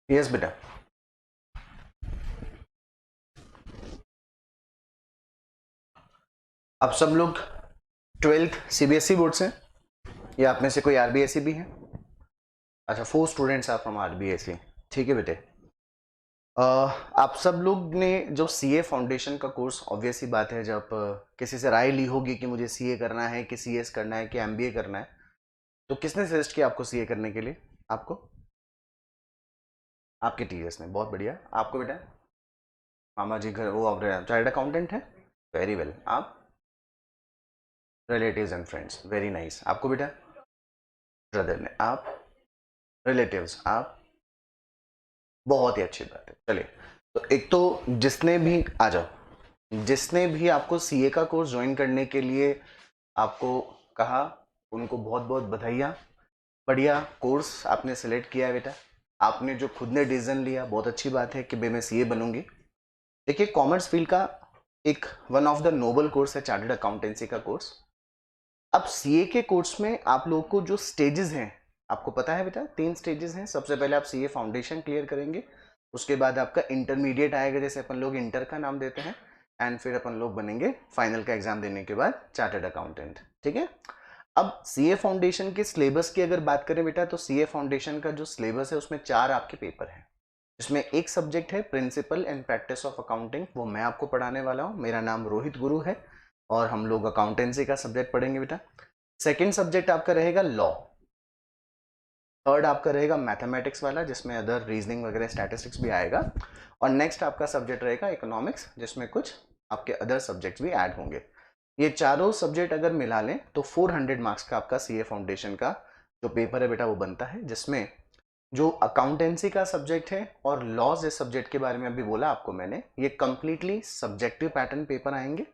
Yes बेटा। आप सब लोग 12th सीबीएसई बोर्ड से, या आप में से कोई आरबीएसई भी है? अच्छा, 4 स्टूडेंट्स आर फ्रॉम आरबीएसई। ठीक है बेटे। आप सब लोग ने जो सीए फाउंडेशन का कोर्स, ऑब्वियस सी बात है, जब किसी से राय ली होगी कि मुझे सीए करना है कि सीएस करना है कि एमबीए करना है, तो किसने सजेस्ट किया आपको सीए करने के लिए? आपको? आपके टीचर्स ने। बहुत बढ़िया। आपको बेटा? मामा जी घर, वो आप चार्टर्ड अकाउंटेंट है? Very well. आप? Relatives and friends. Very nice. आपको बेटा? ब्रदर ने। आप? रिलेटिव्स। आप? बहुत ही अच्छी बात है। चलिए, तो एक तो जिसने भी, आ जाओ, जिसने भी आपको सीए का कोर्स ज्वाइन करने के लिए आपको कहा, उनको बहुत बहुत बधाइयाँ। बढ़िया कोर्स आपने सेलेक्ट किया है बेटा। आपने जो खुद ने डिसीजन लिया, बहुत अच्छी बात है कि भाई मैं सीए बनूंगी। देखिए, कॉमर्स फील्ड का एक one of the noble course है चार्टर्ड अकाउंटेंसी का कोर्स। अब सीए के कोर्स में आप लोगों को जो स्टेजेस हैं, आपको पता है बेटा, 3 स्टेजेस हैं। सबसे पहले आप सीए फाउंडेशन क्लियर करेंगे, उसके बाद आपका इंटरमीडिएट आएगा, जैसे अपन लोग इंटर का नाम देते हैं, एंड फिर अपन लोग बनेंगे फाइनल का एग्जाम देने के बाद चार्टर्ड अकाउंटेंट। ठीक है। अब सीए फाउंडेशन के सिलेबस की अगर बात करें बेटा, तो सीए फाउंडेशन का जो सिलेबस है उसमें 4 आपके पेपर हैं, जिसमें एक सब्जेक्ट है principle and practice of accounting, वो मैं आपको पढ़ाने वाला हूँ। मेरा नाम रोहित गुरु है और हम लोग अकाउंटेंसी का सब्जेक्ट पढ़ेंगे बेटा। सेकेंड सब्जेक्ट आपका रहेगा लॉ। थर्ड आपका रहेगा मैथमेटिक्स वाला, जिसमें अदर रीजनिंग वगैरह स्टैटिस्टिक्स भी आएगा। और नेक्स्ट आपका सब्जेक्ट रहेगा इकोनॉमिक्स, जिसमें कुछ आपके अदर सब्जेक्ट्स भी ऐड होंगे। ये चारों सब्जेक्ट अगर मिला लें तो 400 मार्क्स का आपका सीए फाउंडेशन का जो पेपर है बेटा वो बनता है, जिसमें जो अकाउंटेंसी का सब्जेक्ट है और लॉज इस सब्जेक्ट के बारे में अभी बोला आपको मैंने, ये कंप्लीटली सब्जेक्टिव पैटर्न पेपर आएंगे।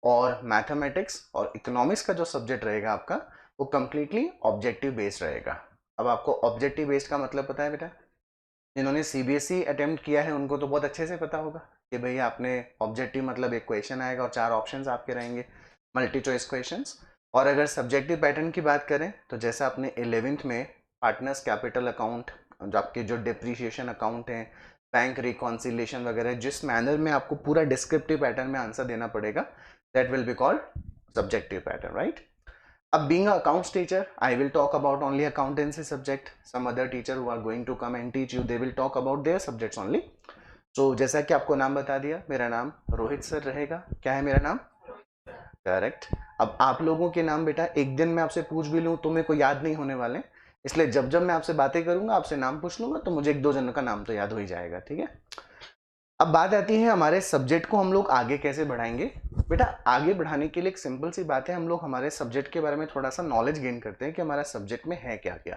और मैथमेटिक्स और इकोनॉमिक्स का जो सब्जेक्ट रहेगा आपका, वो कंप्लीटली ऑब्जेक्टिव बेस्ड रहेगा। अब आपको ऑब्जेक्टिव बेस्ड का मतलब पता है बेटा? जिन्होंने सीबीएसई अटेम्प्ट किया है उनको तो बहुत अच्छे से पता होगा कि भैया आपने ऑब्जेक्टिव मतलब एक क्वेश्चन आएगा और 4 ऑप्शंस आपके रहेंगे, मल्टी चॉइस क्वेश्चंस। और अगर सब्जेक्टिव पैटर्न की बात करें तो जैसे आपने 11th में पार्टनर्स कैपिटल अकाउंट, जो आपके जो डिप्रिशिएशन अकाउंट है, बैंक रिकॉन्सिलेशन वगैरह, जिस मैनर में आपको पूरा डिस्क्रिप्टिव पैटर्न में आंसर देना पड़ेगा, that will be called subjective pattern, right? Being an accounts teacher, I will talk about only accountancy subject. Some other teacher who are going to come and teach you, they will talk about their subjects only. So जैसा कि आपको नाम बता दिया, मेरा नाम Rohit sir रहेगा। क्या है मेरा नाम? करेक्ट। अब आप लोगों के नाम बेटा एक दिन मैं आपसे पूछ भी लूं तो मेरे को याद नहीं होने वाले, इसलिए जब जब मैं आपसे बातें करूंगा, आपसे नाम पूछ लूंगा, तो मुझे 1-2 जनों का नाम तो याद हो ही जाएगा। ठीक है। अब बात आती है हमारे सब्जेक्ट को हम लोग आगे कैसे बढ़ाएंगे। बेटा आगे बढ़ाने के लिए एक सिंपल सी बात है, हम लोग हमारे सब्जेक्ट के बारे में थोड़ा सा नॉलेज गेन करते हैं कि हमारा सब्जेक्ट में है क्या क्या।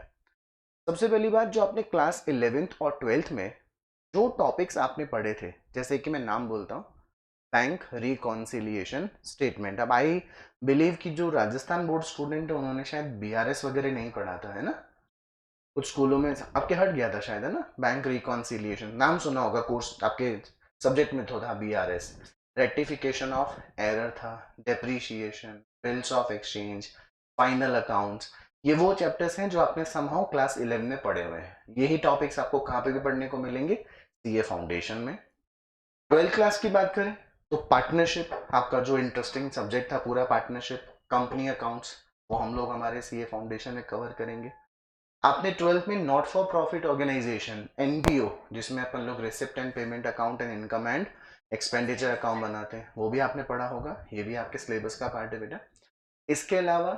सबसे पहली बात, जो आपने क्लास 11th और 12th में जो टॉपिक्स आपने पढ़े थे, जैसे कि मैं नाम बोलता हूँ, बैंक रिकॉन्सिलिएशन स्टेटमेंट। अब आई बिलीव कि जो राजस्थान बोर्ड स्टूडेंट है उन्होंने शायद बीआरएस वगैरह नहीं पढ़ा था, है ना? कुछ स्कूलों में आपके हट गया था शायद, है ना? बैंक रिकॉन्सिलिएशन नाम सुना होगा, कोर्स आपके सब्जेक्ट में तो था बीआरएस। रेक्टिफिकेशन ऑफ एरर था, depreciation, bills of exchange, final accounts. ये वो चैप्टर्स हैं जो आपने समहाउ क्लास 11 में पढ़े हुए हैं। यही टॉपिक्स आपको कहाँ पे भी पढ़ने को मिलेंगे? सीए फाउंडेशन में। 12th क्लास की बात करें तो पार्टनरशिप, आपका जो इंटरेस्टिंग सब्जेक्ट था पूरा पार्टनरशिप, कंपनी अकाउंट्स, वो हम लोग हमारे सीए फाउंडेशन में कवर करेंगे। आपने 12th में not for profit organisation NPO, जिसमें अपन लोग receipt and payment account and income and expenditure account बनाते हैं, वो भी आपने पढ़ा होगा। ये भी आपके सिलेबस का पार्ट है बेटा। इसके अलावा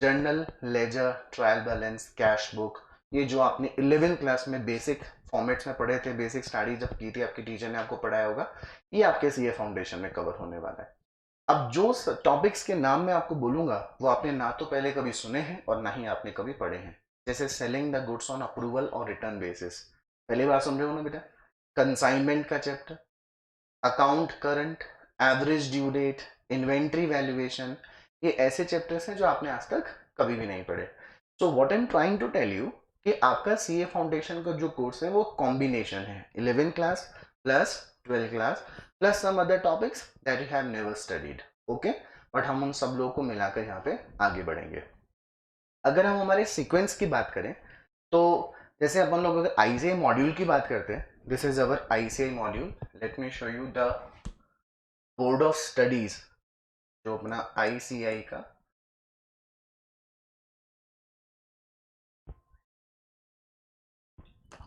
journal, ledger, trial balance, cash book, ये जो आपने 11th क्लास में बेसिक फॉर्मेट्स में पढ़े थे, बेसिक स्टडी जब की थी आपकी टीचर ने आपको पढ़ाया होगा, ये आपके सीए फाउंडेशन में कवर होने वाला है। अब जो टॉपिक्स के नाम मैं आपको बोलूंगा वो आपने ना तो पहले कभी सुने हैं और ना ही आपने कभी पढ़े हैं, जैसे selling the goods on approval और रिटर्न बेसिस, पहली बार सुन रहे हो ना बेटा? कंसाइनमेंट का chapter, account current, average due date, inventory valuation, ये ऐसे चैप्टर्स हैं जो आपने आज तक कभी भी नहीं पढ़े। So what I am trying to tell you कि आपका सीए फाउंडेशन का जो कोर्स है वो कॉम्बिनेशन है 11th class plus 12th class plus some other topics that you have never studied. Okay, but हम उन सब लोगों को मिलाकर यहाँ पे आगे बढ़ेंगे। अगर हम हमारे सीक्वेंस की बात करें तो जैसे अपन लोग अगर आईसीआई मॉड्यूल की बात करते हैं, this is our ICI module. Let me show you the board of studies, जो अपना आईसीआई का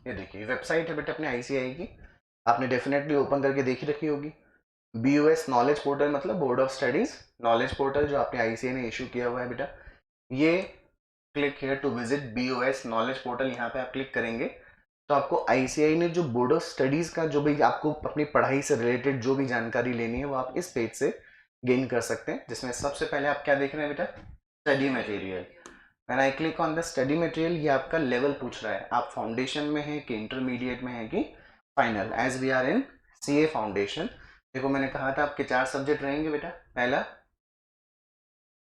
ये देखिए वेबसाइट है बेटा अपने आईसीआई की, आपने डेफिनेटली ओपन करके देखी रखी होगी। BOS नॉलेज पोर्टल मतलब board of studies knowledge portal जो आपने आईसीआई ने इशू किया हुआ है बेटा। ये click here to visit BOS knowledge portal, यहाँ पे आप क्लिक करेंगे तो आपको आईसीआई ने जो बोर्ड ऑफ स्टडीज का जो भी आपको अपनी पढ़ाई से रिलेटेड जो भी जानकारी लेनी है वो आप इस पेज से गेन कर सकते हैं। जिसमें सबसे पहले आप क्या देख रहे हैं बेटा, study material. When I click on the study material, ये आपका लेवल पूछ रहा है, आप फाउंडेशन में है कि इंटरमीडिएट में है कि final. As we are in CA foundation, देखो मैंने कहा था आपके 4 सब्जेक्ट रहेंगे बेटा। पहला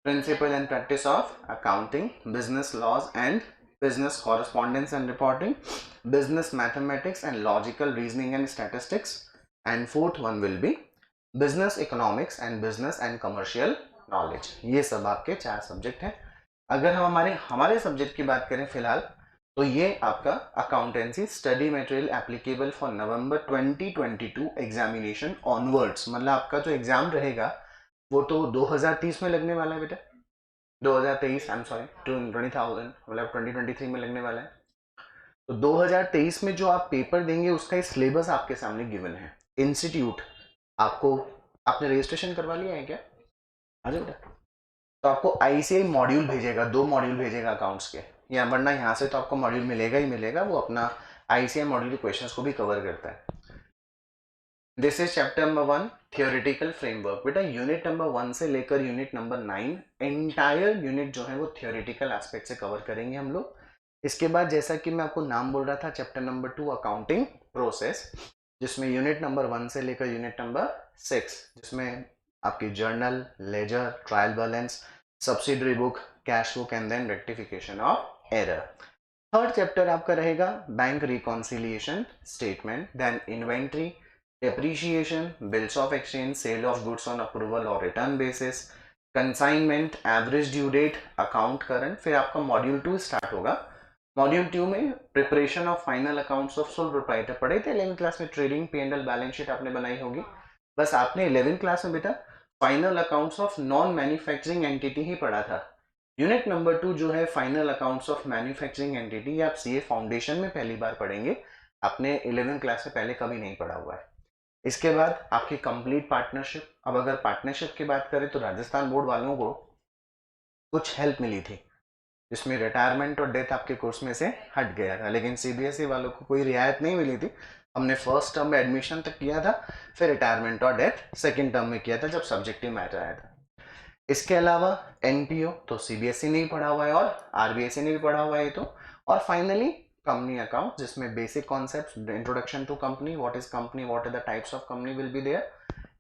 principle and practice of accounting, business laws and business correspondence and reporting, business mathematics and logical reasoning and statistics, and fourth one will be business economics and business and commercial knowledge। ये सब आपके 4 subject हैं। अगर हम हमारे subject की बात करें फिलहाल, तो ये आपका accountancy study material applicable for November 2022 examination onwards, मतलब आपका जो एग्जाम रहेगा वो तो 2030 में लगने वाला है बेटा, 2023 आई एम सॉरी 20,000 मतलब 2023 में लगने वाला है। तो 2023 में जो आप पेपर देंगे उसका सिलेबस आपके सामने गिवन है। इंस्टीट्यूट आपको, आपने रजिस्ट्रेशन करवा लिया है क्या? आ जाओ बेटा। तो आपको आईसीआई मॉड्यूल भेजेगा, 2 मॉड्यूल भेजेगा अकाउंट्स के, या वरना यहाँ से तो आपको मॉड्यूल मिलेगा ही मिलेगा, वो अपना आईसीआई मॉड्यूल के क्वेश्चंस को भी कवर करता है। This is chapter number 1 theoretical framework. बेटा यूनिट नंबर 1 से लेकर यूनिट नंबर 9 एंटायर यूनिट जो है वो थियोरेटिकल एस्पेक्ट से कवर करेंगे हम लोग। इसके बाद जैसा कि मैं आपको नाम बोल रहा था, चैप्टर नंबर 2 अकाउंटिंग प्रोसेस, जिसमें यूनिट नंबर 1 से लेकर यूनिट नंबर 6, जिसमें आपकी journal, ledger, trial balance, subsidiary book, cash book and then rectification of error. Third chapter आपका रहेगा bank reconciliation statement, then inventory, depreciation, bills of exchange, sale of goods on approval or return basis, consignment, average due date, account current। फिर आपका module 2 start होगा। Module 2 में preparation of final accounts of sole proprietor पढ़े थे 11th class में, trading P&L balance sheet आपने बनाई होगी। बस आपने 11th क्लास में बेटा final accounts of non manufacturing entity ही पढ़ा था। यूनिट नंबर 2 जो है final accounts of manufacturing entity, आप सीए फाउंडेशन में पहली बार पढ़ेंगे, आपने 11th क्लास में पहले कभी नहीं पढ़ा हुआ है। इसके बाद आपकी कंप्लीट पार्टनरशिप। अब अगर पार्टनरशिप की बात करें तो राजस्थान बोर्ड वालों को कुछ हेल्प मिली थी, जिसमें रिटायरमेंट और डेथ आपके कोर्स में से हट गया था, लेकिन सीबीएसई वालों को कोई रियायत नहीं मिली थी। हमने फर्स्ट टर्म में एडमिशन तक किया था, फिर रिटायरमेंट और डेथ सेकेंड टर्म में किया था जब सब्जेक्टिव मैटर आया था। इसके अलावा एनपीओ तो सीबीएसई ने भी पढ़ा हुआ है और आरबीएसई ने भी पढ़ा हुआ है। तो और फाइनली कंपनी अकाउंट, जिसमें basic concepts, introduction to company, what is company, what are the types of company will be there,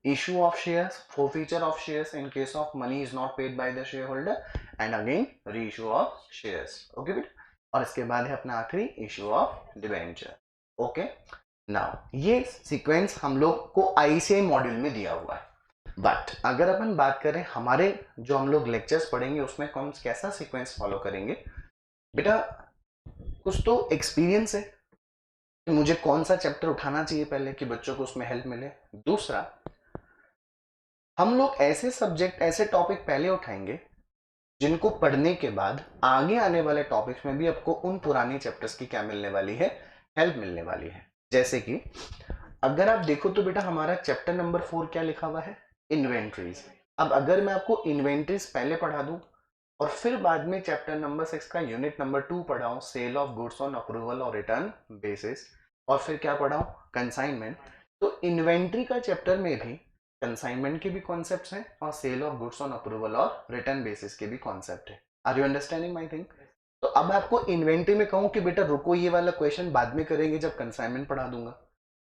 issue of shares, forfeiture of shares in case of money is not paid by the shareholder, and again reissue of shares। Okay बेटा, और इसके बाद है अपना आखिरी issue of debenture. Okay, now ये sequence हम लोग को आईसीआई मॉड्यूल में दिया हुआ है। बट अगर अपन बात करें हमारे जो हम लोग लेक्चर्स पढ़ेंगे उसमें कौन कैसा सीक्वेंस फॉलो करेंगे बेटा, कुछ तो एक्सपीरियंस है कि मुझे कौन सा चैप्टर उठाना चाहिए पहले कि बच्चों को उसमें हेल्प मिले। दूसरा, हम लोग ऐसे सब्जेक्ट, ऐसे टॉपिक पहले उठाएंगे जिनको पढ़ने के बाद आगे आने वाले टॉपिक्स में भी आपको उन पुराने चैप्टर्स की क्या मिलने वाली है, हेल्प मिलने वाली है। जैसे कि अगर आप देखो तो बेटा हमारा चैप्टर नंबर 4 क्या लिखा हुआ है, इन्वेंट्रीज। अब अगर मैं आपको इन्वेंट्रीज पहले पढ़ा दूं और फिर बाद में चैप्टर नंबर 6 का यूनिट नंबर 2 पढ़ाऊं, sale of goods on approval और रिटर्न बेसिस, और फिर क्या पढ़ाऊं, कंसाइनमेंट, तो इन्वेंट्री का चैप्टर में भी कंसाइनमेंट के भी कॉन्सेप्ट्स हैं और sale of goods on approval और रिटर्न बेसिस के भी कॉन्सेप्ट है। Are you understanding my thing? तो अब आपको इन्वेंट्री में कहूं कि बेटा रुको, ये वाला क्वेश्चन बाद में करेंगे जब कंसाइनमेंट पढ़ा दूंगा,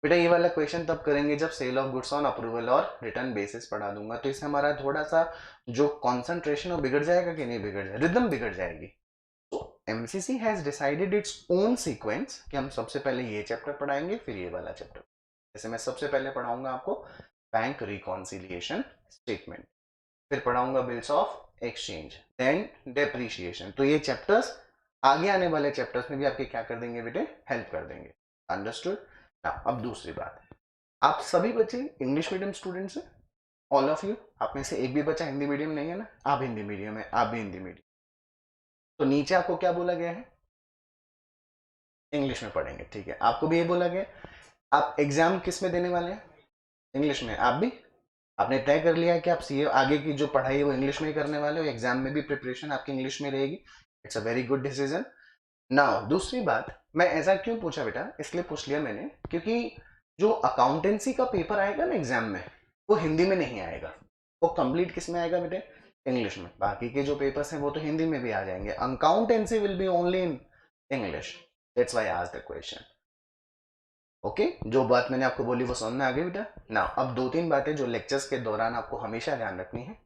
बेटा ये वाला क्वेश्चन तब करेंगे जब sale of goods on approval और रिटर्न बेसिस पढ़ा दूंगा। तो इससे हमारा थोड़ा सा जो कॉन्सेंट्रेशन वो बिगड़ जाएगा कि नहीं बिगड़ जाएगा, रिदम बिगड़ जाएगी। तो MCC has decided its own sequence कि हम सबसे पहले ये चैप्टर पढ़ाएंगे फिर ये वाला चैप्टर। जैसे मैं सबसे पहले पढ़ाऊंगा आपको बैंक रिकॉन्सिलिएशन स्टेटमेंट, फिर पढ़ाऊंगा bills of exchange, then depreciation. तो ये चैप्टर्स आगे आने वाले चैप्टर्स में भी आपके क्या कर देंगे बेटे, हेल्प कर देंगे। अंडरस्टूड। अब दूसरी बात, आप सभी बच्चे इंग्लिश मीडियम स्टूडेंट्स हैं, ऑल ऑफ यू। आप में से एक भी बच्चा हिंदी मीडियम नहीं है ना, आप हिंदी मीडियम है, आप भी हिंदी मीडियम। तो नीचे आपको क्या बोला गया है, इंग्लिश में पढ़ेंगे, ठीक है। आपको भी ये बोला गया आप एग्जाम किस में देने वाले हैं, इंग्लिश में। आप भी आपने तय कर लिया है कि आप सीए आगे की जो पढ़ाई है वो इंग्लिश में ही करने वाले हो, एग्जाम में भी प्रिपरेशन आपकी इंग्लिश में रहेगी। It's a very good decision. Now दूसरी बात, मैं ऐसा क्यों पूछा बेटा, इसलिए पूछ लिया मैंने क्योंकि जो अकाउंटेंसी का पेपर आएगा ना एग्जाम में, वो हिंदी में नहीं आएगा, वो कंप्लीट किस में आएगा बेटे, इंग्लिश में। बाकी के जो पेपर्स हैं वो तो हिंदी में भी आ जाएंगे, accountancy will be only in English. That's why I asked the question. Okay, जो बात मैंने आपको बोली वो समझ में आ गई बेटा ना। अब दो तीन बातें जो लेक्चर्स के दौरान आपको हमेशा ध्यान रखनी है।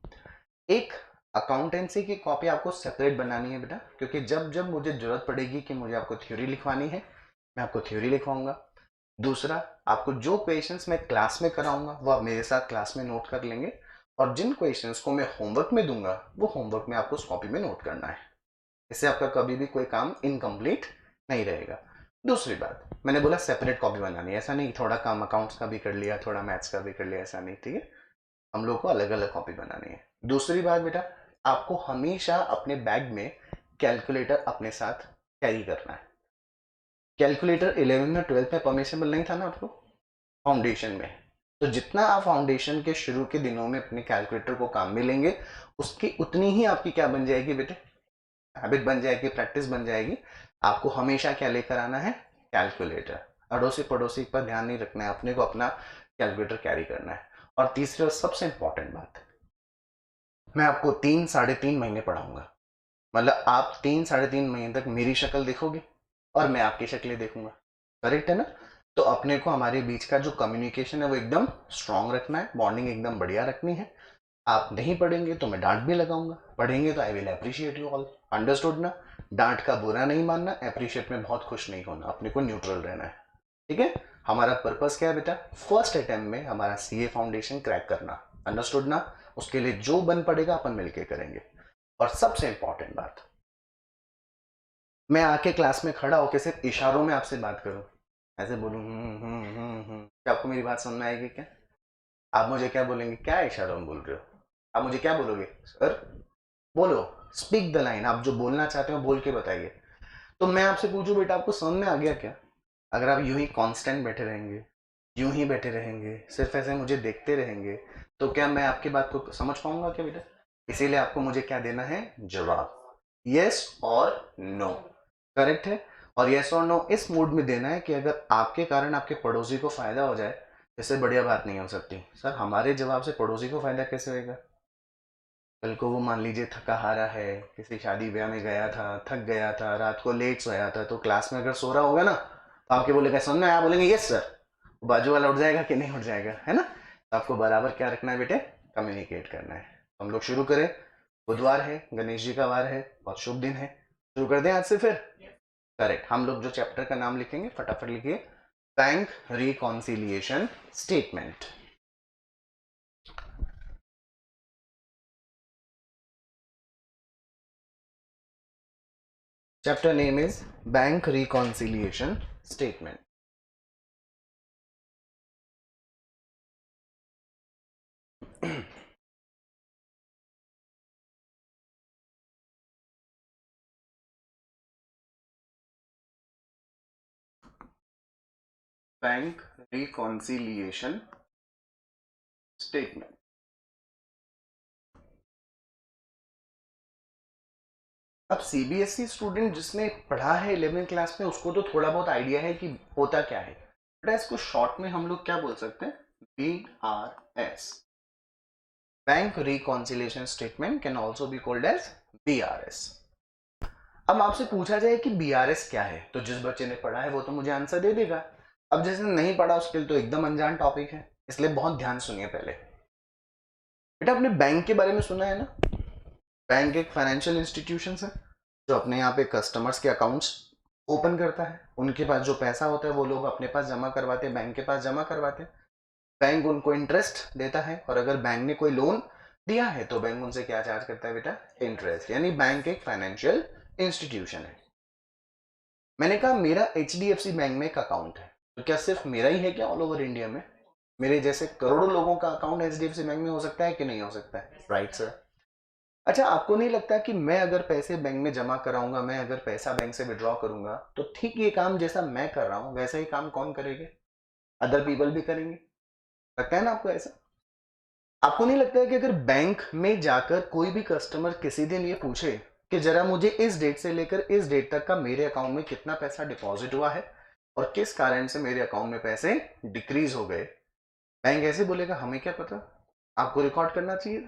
एक, अकाउंटेंसी की कॉपी आपको सेपरेट बनानी है बेटा, क्योंकि जब जब मुझे जरूरत पड़ेगी कि मुझे आपको थ्योरी लिखवानी है, मैं आपको थ्योरी लिखवाऊंगा। दूसरा, आपको जो क्वेश्चंस मैं क्लास में कराऊंगा वो आप मेरे साथ क्लास में नोट कर लेंगे, और जिन क्वेश्चंस को मैं होमवर्क में दूंगा वो होमवर्क में आपको उस कॉपी में नोट करना है। इससे आपका कभी भी कोई काम इनकम्प्लीट नहीं रहेगा। दूसरी बात, मैंने बोला सेपरेट कॉपी बनानी है, ऐसा नहीं थोड़ा काम अकाउंट्स का भी कर लिया, थोड़ा मैथ्स का भी कर लिया, ऐसा नहीं, ठीक है। हम लोग को अलग अलग कॉपी बनानी है। दूसरी बात बेटा, आपको हमेशा अपने बैग में कैलकुलेटर अपने साथ कैरी करना है। कैलकुलेटर 11 में 12 में परमिशनल नहीं था ना आपको, फाउंडेशन में। तो जितना आप फाउंडेशन के शुरू के दिनों में अपने कैलकुलेटर को काम में लेंगे, उसकी उतनी ही आपकी क्या बन जाएगी बेटे, हैबिट बन जाएगी, प्रैक्टिस बन जाएगी। आपको हमेशा क्या लेकर आना है, कैलकुलेटर। अड़ोसी पड़ोसी पर ध्यान नहीं रखना है, अपने को अपना कैलकुलेटर कैरी करना है। और तीसरी और सबसे इंपॉर्टेंट बात, मैं आपको 3-3.5 महीने पढ़ाऊंगा, मतलब आप 3-3.5 महीने तक मेरी शक्ल देखोगे और मैं आपकी शक्लें देखूंगा, करेक्ट है ना। तो अपने को हमारे बीच का जो कम्युनिकेशन है वो एकदम स्ट्रांग रखना है, बॉन्डिंग एकदम बढ़िया रखनी है। आप नहीं पढ़ेंगे तो मैं डांट भी लगाऊंगा, पढ़ेंगे तो I will appreciate you all. Understood ना। डांट का बुरा नहीं मानना, अप्रिशिएट में बहुत खुश नहीं होना, अपने को न्यूट्रल रहना है, ठीक है। हमारा पर्पस क्या है बेटा, फर्स्ट अटेम्प्ट में हमारा सीए फाउंडेशन क्रैक करना। अंडरस्टूड ना। उसके लिए जो बन पड़ेगा अपन मिलके करेंगे। और सबसे इंपॉर्टेंट बात, मैं आके क्लास में खड़ा होकर सिर्फ इशारों में आपसे बात करूं, ऐसे बोलूं क्या आपको मेरी बात समझ में आएगी क्या? आप मुझे क्या बोलेंगे, क्या इशारों में बोल रहे हो? आप मुझे क्या बोलोगे, सर बोलो, स्पीक द लाइन, आप जो बोलना चाहते हो बोल के बताइए। तो मैं आपसे पूछूं बेटा, आपको समझ में आ गया क्या? अगर आप यूं ही कांस्टेंट बैठे रहेंगे, यूं ही बैठे रहेंगे, सिर्फ ऐसे मुझे देखते रहेंगे, तो क्या मैं आपकी बात को समझ पाऊंगा क्या बेटा? इसीलिए आपको मुझे क्या देना है, जवाब, यस और नो, करेक्ट है। और यस और नो इस मूड में देना है कि अगर आपके कारण आपके पड़ोसी को फायदा हो जाए, इससे बढ़िया बात नहीं हो सकती। सर हमारे जवाब से पड़ोसी को फायदा कैसे होगा? कल को वो मान लीजिए थका हारा है, किसी शादी ब्याह में गया था, थक गया था, रात को लेट सोया था, तो क्लास में अगर सो रहा होगा ना, तो आपके बोलेगा समझ में आया, बोलेंगे यस सर, बाजू वाला उठ जाएगा कि नहीं उठ जाएगा, है ना। तो आपको बराबर क्या रखना है बेटे, कम्युनिकेट करना है। हम लोग शुरू करें। बुधवार है, गणेश जी का वार है, बहुत शुभ दिन है, शुरू कर दें आज से फिर। करेक्ट। हम लोग जो चैप्टर का नाम लिखेंगे फटाफट लिखिए, bank reconciliation statement. Chapter name is Bank Reconciliation Statement. Bank Reconciliation Statement. अब सीबीएसई स्टूडेंट जिसने पढ़ा है 11th क्लास में, उसको तो थोड़ा बहुत आइडिया है कि होता क्या है, बट इसको शॉर्ट में हम लोग क्या बोल सकते हैं, BRS। Bank reconciliation statement can also be called as BRS। अब आपसे पूछा जाए कि BRS क्या है, तो जिस बच्चे ने पढ़ा है वो तो मुझे आंसर दे देगा। अब जिसने नहीं पढ़ा उसके लिए तो एकदम अनजान टॉपिक है, इसलिए बहुत ध्यान सुनिए पहले। बेटा आपने बैंक के बारे में सुना है ना, बैंक एक फाइनेंशियल इंस्टीट्यूशन है जो अपने यहाँ पे कस्टमर्स के अकाउंट्स ओपन करता है, उनके पास जो पैसा होता है वो लोग अपने पास जमा करवाते हैं, बैंक के पास जमा करवाते हैं, बैंक उनको इंटरेस्ट देता है, और अगर बैंक ने कोई लोन दिया है तो बैंक उनसे क्या चार्ज करता है बेटा, इंटरेस्ट। यानी बैंक एक फाइनेंशियल इंस्टीट्यूशन है। मैंने कहा मेरा एचडीएफसी बैंक में एक अकाउंट है, तो क्या सिर्फ मेरा ही है क्या ऑल ओवर इंडिया में? मेरे जैसे करोड़ों लोगों का अकाउंट एचडीएफसी बैंक में हो सकता है कि नहीं हो सकता है? Right sir. अच्छा, आपको नहीं लगता कि मैं अगर पैसे बैंक में जमा कराऊंगा, मैं अगर पैसा बैंक से विड्रॉ करूंगा, तो ठीक ये काम जैसा मैं कर रहा हूं वैसा ही काम कौन करेंगे? अदर पीपल भी करेंगे। लगता है ना आपको ऐसा? आपको नहीं लगता है कि अगर बैंक में जाकर कोई भी कस्टमर किसी दिन ये पूछे कि जरा मुझे इस डेट से लेकर इस डेट तक का मेरे अकाउंट में कितना पैसा डिपॉजिट हुआ है और किस कारण से मेरे अकाउंट में पैसे डिक्रीज हो गए, बैंक ऐसे बोलेगा हमें क्या पता, आपको रिकॉर्ड करना चाहिए।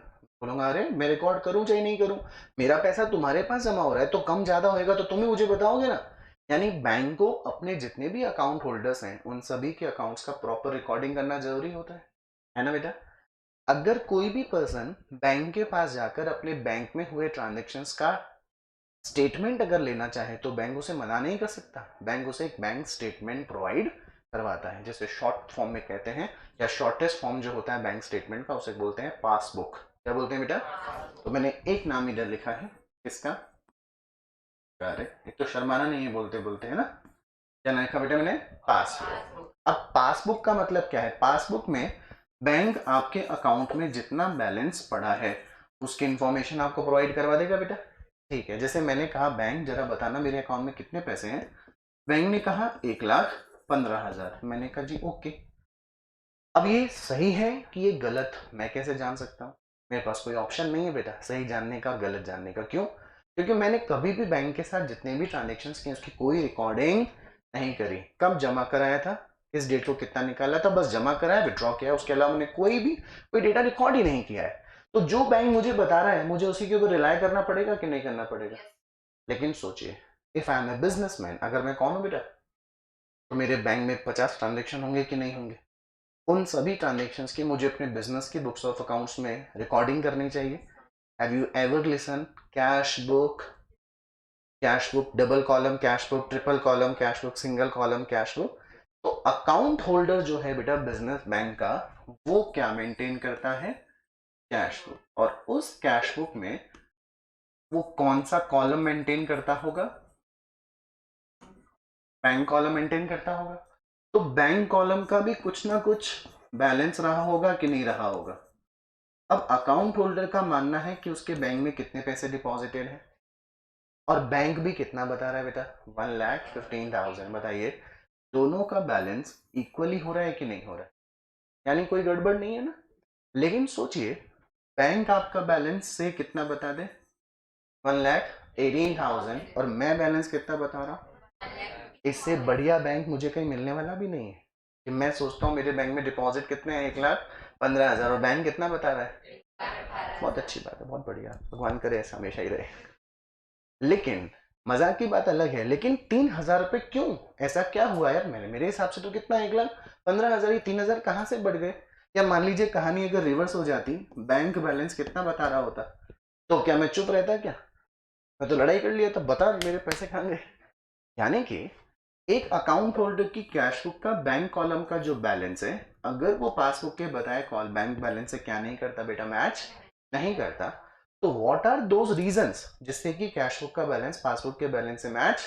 बोलूंगा अरे मैं रिकॉर्ड करूं चाहे नहीं करूं, मेरा पैसा तुम्हारे पास जमा हो रहा है, तो कम ज्यादा होएगा तो तुम्हें मुझे बताओगे ना। यानी बैंक को अपने जितने भी अकाउंट होल्डर्स हैं उन सभी के अकाउंट्स का प्रॉपर रिकॉर्डिंग करना जरूरी होता है ना बेटा? अगर कोई भी पर्सन बैंक के पास जाकर अपने बैंक में हुए ट्रांजेक्शन्स का स्टेटमेंट अगर लेना चाहे तो बैंक उसे मना नहीं कर सकता। बैंक उसे एक बैंक स्टेटमेंट प्रोवाइड करवाता है, जिसे शॉर्ट फॉर्म में कहते हैं, या शॉर्टेस्ट फॉर्म जो होता है बैंक स्टेटमेंट का उसे बोलते हैं पासबुक। क्या बोलते हैं बेटा? तो मैंने एक नाम इधर लिखा है, किसका? अरे एक तो शर्माना नहीं है बोलते बोलते, है ना? क्या नाम लिखा बेटा मैंने? पासबुक। अब पासबुक का मतलब क्या है? पासबुक में बैंक आपके अकाउंट में जितना बैलेंस पड़ा है उसकी इंफॉर्मेशन आपको प्रोवाइड करवा देगा बेटा। ठीक है, जैसे मैंने कहा बैंक जरा बताना मेरे अकाउंट में कितने पैसे हैं, बैंक ने कहा 1,15,000। मैंने कहा जी ओके। अब ये सही है कि ये गलत, मैं कैसे जान सकता हूँ? मेरे पास कोई ऑप्शन नहीं है बेटा सही जानने का गलत जानने का। क्यों? क्योंकि मैंने कभी भी बैंक के साथ जितने भी ट्रांजेक्शन किए उसकी कोई रिकॉर्डिंग नहीं करी। कब जमा कराया था, किस डेट को कितना निकाला था, बस जमा कराया विड्रॉ किया, उसके अलावा मैंने कोई डेटा रिकॉर्ड ही नहीं किया है। तो जो बैंक मुझे बता रहा है मुझे उसी के ऊपर रिलाय करना पड़ेगा कि नहीं करना पड़ेगा? लेकिन सोचिए, if I am a businessman, अगर मैं कौन हूं बेटा, तो मेरे बैंक में 50 ट्रांजेक्शन होंगे कि नहीं होंगे? उन सभी ट्रांजेक्शन्स की मुझे अपने बिजनेस की बुक्स ऑफ अकाउंट्स में रिकॉर्डिंग करनी चाहिए। Have you ever listen cash book double column, cash book triple column, cash book single column, cash book? तो अकाउंट होल्डर जो है बेटा बिजनेस बैंक का, वो क्या मेंटेन करता है? Cash book. और उस कैश बुक में वो कौन सा कॉलम मेंटेन करता होगा? बैंक कॉलम मेंटेन करता होगा। तो बैंक कॉलम का भी कुछ ना कुछ बैलेंस रहा होगा कि नहीं रहा होगा? अब अकाउंट होल्डर का मानना है कि उसके बैंक में कितने पैसे डिपॉजिटेड है, और बैंक भी कितना बता रहा है बेटा? 1,15,000। बताइए दोनों का बैलेंस इक्वली हो रहा है कि नहीं हो रहा है? यानी कोई गड़बड़ नहीं है ना? लेकिन सोचिए, बैंक आपका बैलेंस से कितना बता दे, 1,18,000, और मैं बैलेंस कितना बता रहा हूँ? इससे बढ़िया बैंक मुझे कहीं मिलने वाला भी नहीं है कि मैं सोचता हूँ मेरे बैंक में डिपॉजिट कितने हैं, 1,15,000, और बैंक कितना बता रहा है? बहुत अच्छी बात है, बहुत बढ़िया, भगवान करे ऐसा हमेशा ही रहे। लेकिन मजाक की बात अलग है, लेकिन 3,000 रुपए क्यों? ऐसा क्या हुआ यार? मेरे हिसाब से तो कितना, 1,15,000, 3,000 कहाँ से बढ़ गए? या मान लीजिए कहानी अगर रिवर्स हो जाती, बैंक बैलेंस कितना बता रहा होता, तो क्या मैं चुप रहता? क्या मैं तो लड़ाई कर लिया, तब बता मेरे पैसे कहाँ गए? यानी कि एक अकाउंट होल्डर की कैश बुक का बैंक कॉलम का जो बैलेंस है, अगर वो पासबुक के बताए कॉल बैंक बैलेंस से क्या नहीं करता बेटा, मैच नहीं करता, तो व्हाट आर दोज रीजंस जिससे कि कैश बुक का बैलेंस पासबुक के बैलेंस से मैच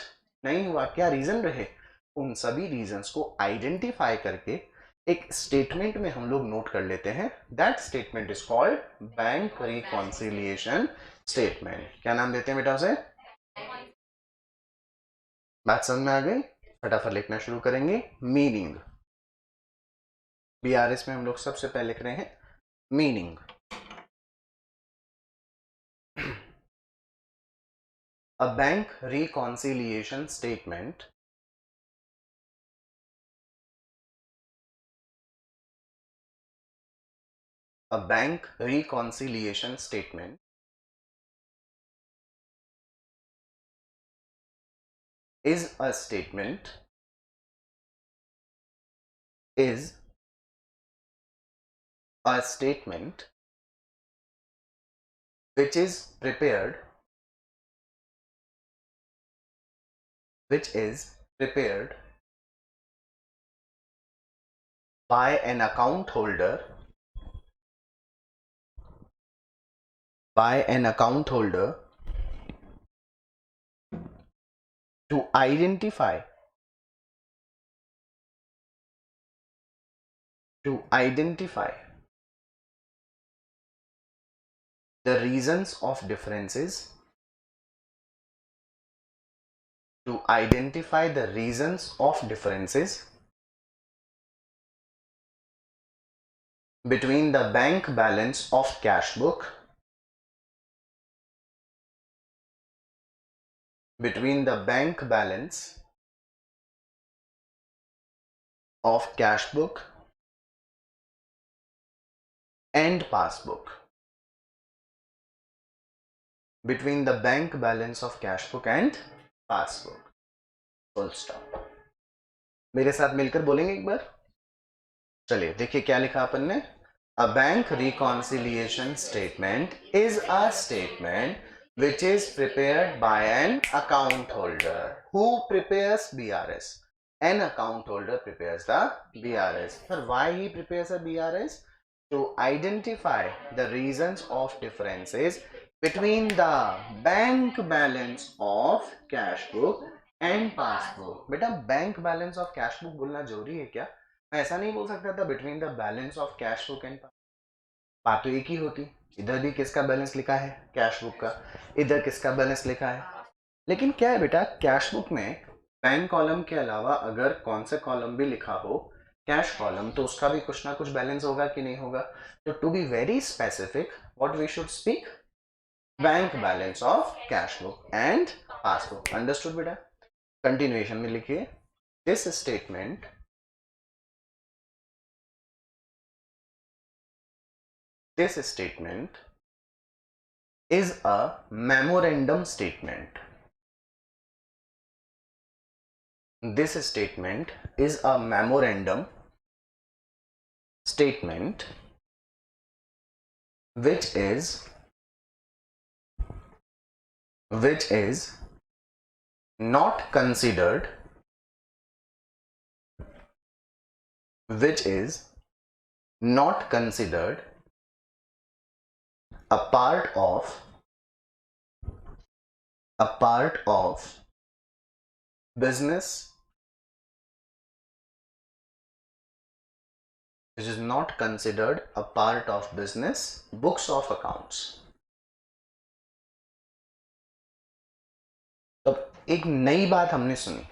नहीं हुआ? क्या रीजन रहे? उन सभी रीजंस को आइडेंटिफाई करके एक स्टेटमेंट में हम लोग नोट कर लेते हैं। That statement is called bank reconciliation statement. क्या नाम देते हैं बेटा उसे? बात समझ में आ गई? फटाफट लिखना शुरू करेंगे। मीनिंग, बीआरएस में हम लोग सबसे पहले लिख रहे हैं meaning. A bank reconciliation statement a bank reconciliation statement is a statement is a statement which is prepared which is prepared by an account holder by an account holder to identify the reasons of differences between the bank balance of cash book and passbook. Between the bank balance of cash book and passbook. Full stop. मेरे साथ मिलकर बोलेंगे एक बार. चलिए देखिए क्या लिखा अपन ने. A bank reconciliation statement is a statement which is prepared by an account holder. Who prepares BRS? An account holder prepares the BRS. Sir, why he prepares a BRS? To identify the reasons of differences between the bank balance of cash book and passbook. बेटा bank balance of cash book बोलना जरूरी है क्या? मैं ऐसा नहीं बोल सकता था between the balance of cash book and, बात तो एक ही होती. इधर भी किसका बैलेंस लिखा है? कैश बुक का. इधर किसका बैलेंस लिखा है? लेकिन क्या है बेटा, कैश बुक में बैंक कॉलम के अलावा अगर कौन सा कॉलम भी लिखा हो कैश कॉलम, तो उसका भी कुछ ना कुछ बैलेंस होगा कि नहीं होगा. तो to be very specific what we should speak, bank balance of cash book and passbook. Understood बेटा. कंटिन्यूएशन में लिखिए, this statement is a memorandum statement. This statement is a memorandum statement which is not considered a part of business, which is not considered a part of business books of accounts. तो एक नई बात हमने सुनी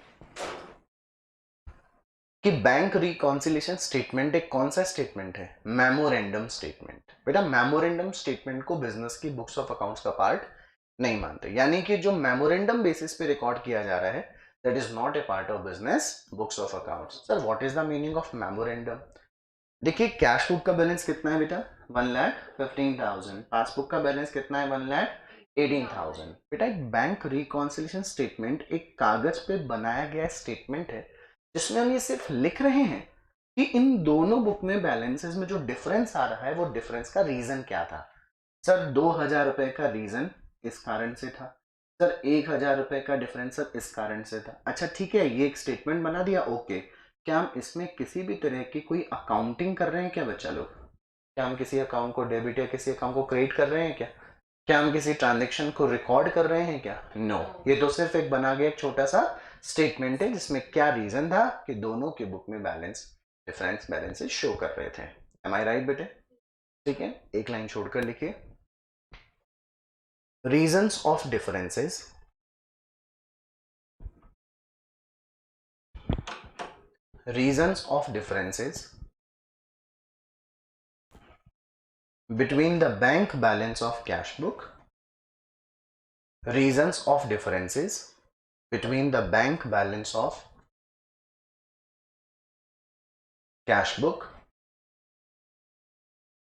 कि bank reconciliation statement एक कौन सा स्टेटमेंट है? Memorandum statement. बेटा मेमोरेंडम स्टेटमेंट को बिजनेस की बुक्स ऑफ अकाउंट्स का पार्ट नहीं मानते, यानी कि जो मेमोरेंडम बेसिस पे रिकॉर्ड किया जा रहा है that is not a part of business books of accounts. Sir what is the meaning of memorandum? देखिए कैश बुक का बैलेंस कितना है बेटा? 1,15,000. पासबुक का बैलेंस कितना है? 1,18,000. बेटा एक बैंक रिकॉन्सिलेशन स्टेटमेंट एक कागज पे बनाया गया स्टेटमेंट है जिसमें हम ये सिर्फ लिख रहे हैं कि इन दोनों बुक में बैलेंसेस में जो डिफरेंस आ रहा है वो डिफरेंस का रीजन क्या था. सर 2,000 रुपए का रीजन इस कारण से था. सर 1,000 रुपए का डिफरेंस सर इस कारण से था. अच्छा ठीक है, ये एक स्टेटमेंट बना दिया, ओके. क्या हम इसमें किसी भी तरह की कोई अकाउंटिंग कर रहे हैं क्या बच्चा लोग? क्या हम किसी अकाउंट को डेबिट या किसी अकाउंट को क्रेडिट कर रहे हैं क्या? क्या हम किसी ट्रांजेक्शन को रिकॉर्ड कर रहे हैं क्या? नो. ये तो सिर्फ एक बना गया एक छोटा सा स्टेटमेंट है जिसमें क्या रीजन था कि दोनों के बुक में डिफरेंस बैलेंसेस शो कर रहे थे. एम आई राइट बेटे? ठीक है, एक लाइन छोड़कर लिखिए, reasons of differences between the bank balance of cash book, reasons of differences between the bank balance of cash book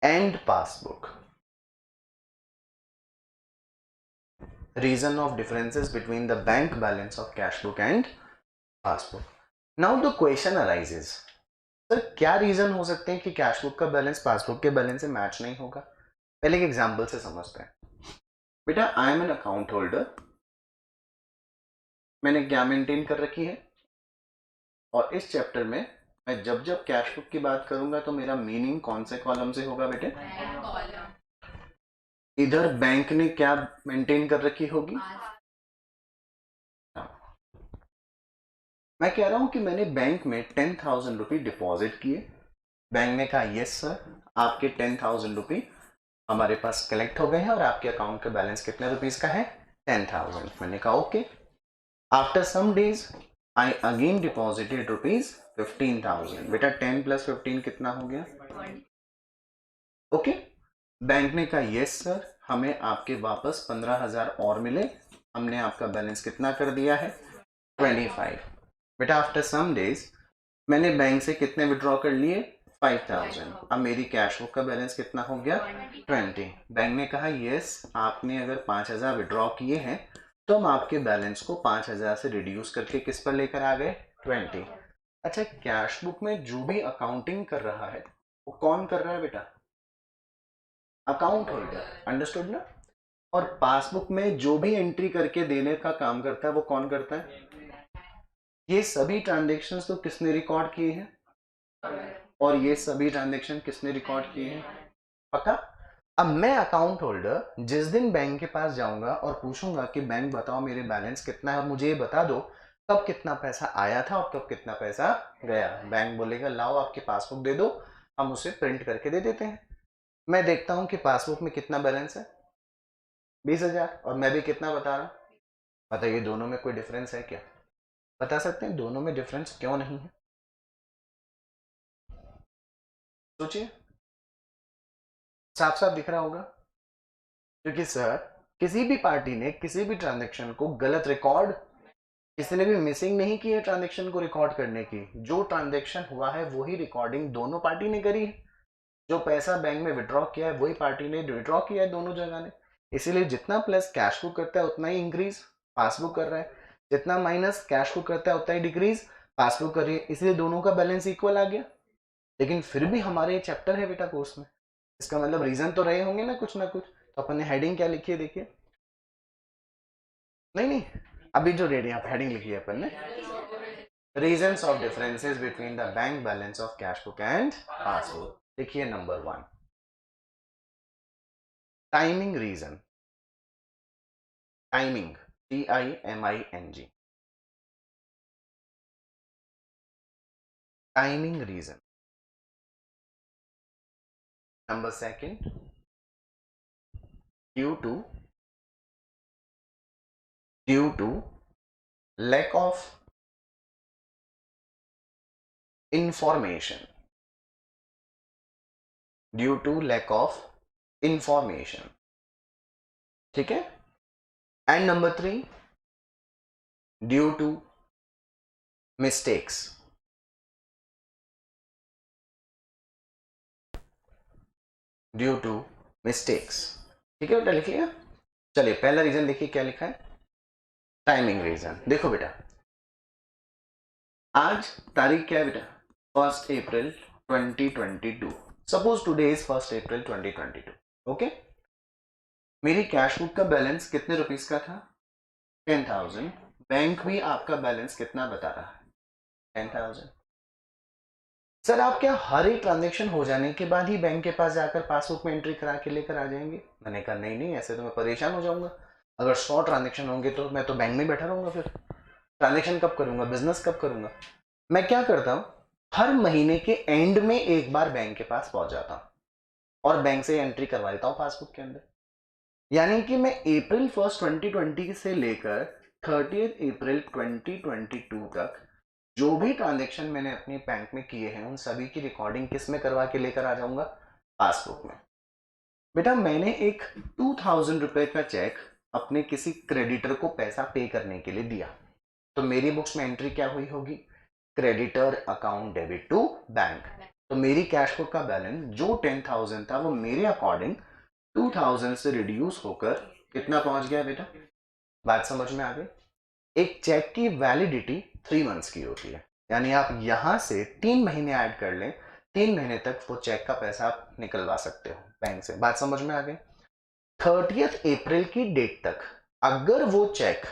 and passbook. Reason of differences between the bank balance of cash book and passbook. Now the question arises, sir क्या reason हो सकते हैं कि cash book का balance passbook के balance से match नहीं होगा? पहले एक एग्जांपल से समझते हैं. बेटा I am an account holder, मैंने क्या मेंटेन कर रखी है, और इस चैप्टर में मैं जब जब कैश बुक की बात करूंगा तो मेरा मीनिंग कौन से कॉलम से होगा बेटे? इधर बैंक ने क्या मेंटेन कर रखी होगी? मैं कह रहा हूं कि मैंने बैंक में 10,000 रुपये डिपॉजिट किए। बैंक ने कहा यस सर, आपके 10,000 रुपये हमारे पास कलेक्ट हो गए हैं और आपके अकाउंट का बैलेंस कितने रुपीस का है? 10,000। मैंने कहा okay. After some days I again deposited rupees 15,000। बेटा 10 प्लस 15 कितना हो गया? ओके। बैंक ने कहा यस सर, हमें आपके वापस 15,000 और मिले, हमने आपका बैलेंस कितना कर दिया है? 25। बेटा आफ्टर सम डेज मैंने बैंक से कितने विड्रॉ कर लिए? 5,000। अब मेरी कैश बुक का बैलेंस कितना हो गया? 20। बैंक ने कहा यस, आपने अगर 5,000 विड्रॉ किए हैं तो हम आपके बैलेंस को 5,000 से रिड्यूस करके किस पर लेकर आ गए? 20। अच्छा, कैश बुक में जो भी अकाउंटिंग कर रहा है वो कौन कर रहा है बेटा? Account holder. अंडरस्टूड ना? और पासबुक में जो भी एंट्री करके देने का काम करता है वो कौन करता है? ये सभी ट्रांजेक्शन्स तो किसने रिकॉर्ड किए हैं? और ये सभी ट्रांजेक्शन किसने रिकॉर्ड किए हैं? पक्का? अब मैं अकाउंट होल्डर जिस दिन बैंक के पास जाऊंगा और पूछूंगा कि बैंक बताओ मेरे बैलेंस कितना है और मुझे ये बता दो कब कितना पैसा आया था और कब कितना पैसा गया, बैंक बोलेगा लाओ आपकी पासबुक दे दो, हम उसे प्रिंट करके दे देते हैं। मैं देखता हूं कि पासबुक में कितना बैलेंस है? 20,000। और मैं भी कितना बता रहा हूं? बताइए दोनों में कोई डिफरेंस है क्या? बता सकते हैं दोनों में डिफरेंस क्यों नहीं है? सोचिए, साफ साफ दिख रहा होगा। क्योंकि सर किसी भी पार्टी ने किसी भी ट्रांजेक्शन को गलत रिकॉर्ड, किसी ने भी मिसिंग नहीं की है ट्रांजेक्शन को रिकॉर्ड करने की। जो ट्रांजेक्शन हुआ है वही रिकॉर्डिंग दोनों पार्टी ने करी है। जो पैसा बैंक में विड्रॉ किया है वही पार्टी ने विड्रॉ किया है, दोनों जगह ने। इसीलिए जितना प्लस कैश बुक करता है उतना ही इंक्रीज पासबुक कर रहा है, जितना माइनस कैश बुक करता है उतना ही डिक्रीज पासबुक कर रही है। इसलिए दोनों का बैलेंस इक्वल आ गया। लेकिन फिर भी हमारे चैप्टर है बेटा कोर्स में, इसका मतलब रीजन तो रहे होंगे ना कुछ। तो अपन ने हेडिंग क्या लिखी है देखिए। नहीं नहीं, अभी जो रेडी आप हेडिंग लिखी है अपन ने, reasons of differences between the bank balance of cash book and passbook. देखिए number 1, timing reason. Timing, TIMING, timing reason. Number 2, due to lack of information, due to lack of information. ठीक है। And number 3, due to mistakes, due to mistakes. ठीक है बेटा, लिख लिया? चलिए पहला रीजन देखिए क्या लिखा है, टाइमिंग रीजन। देखो बेटा, आज तारीख क्या है बेटा? 1 अप्रैल 2022। Suppose today is 1 April 2022। Okay. मेरी कैश बुक का बैलेंस कितने रुपीस का था? 10,000। बैंक भी आपका बैलेंस कितना बता रहा है? 10,000। सर आप क्या हर एक ट्रांजेक्शन हो जाने के बाद ही बैंक के पास जाकर पासबुक में एंट्री करा के लेकर आ जाएंगे? मैंने कहा नहीं नहीं, ऐसे तो मैं परेशान हो जाऊंगा। अगर 100 ट्रांजेक्शन होंगे तो मैं तो बैंक में बैठा रहूंगा, फिर ट्रांजेक्शन कब करूंगा, बिजनेस कब करूंगा? मैं क्या करता हूं, हर महीने के एंड में एक बार बैंक के पास पहुंच जाता हूं और बैंक से एंट्री करवा लेता हूं पासबुक के अंदर। यानी कि मैं अप्रैल 1 2020 से लेकर 30 अप्रैल 2022 तक जो भी ट्रांजेक्शन मैंने अपने बैंक में किए हैं उन सभी की रिकॉर्डिंग किस में करवा के लेकर आ जाऊंगा? पासबुक में। बेटा मैंने एक 2,000 रुपए का चेक अपने किसी क्रेडिटर को पैसा पे करने के लिए दिया, तो मेरी बुक्स में एंट्री क्या हुई होगी? Creditor account debit to bank. तो मेरी कैश बुक का बैलेंस जो 10,000 था वो मेरे अकॉर्डिंग 2,000 से रिड्यूस होकर कितना पहुंच गया बेटा? बात समझ में आ गई? एक चेक की वैलिडिटी 3 मंथ्स की होती है, यानी आप यहां से 3 महीने ऐड कर लें, 3 महीने तक वो चेक का पैसा आप निकलवा सकते हो बैंक से। बात समझ में आ गई? 30 अप्रैल की डेट तक अगर वो चेक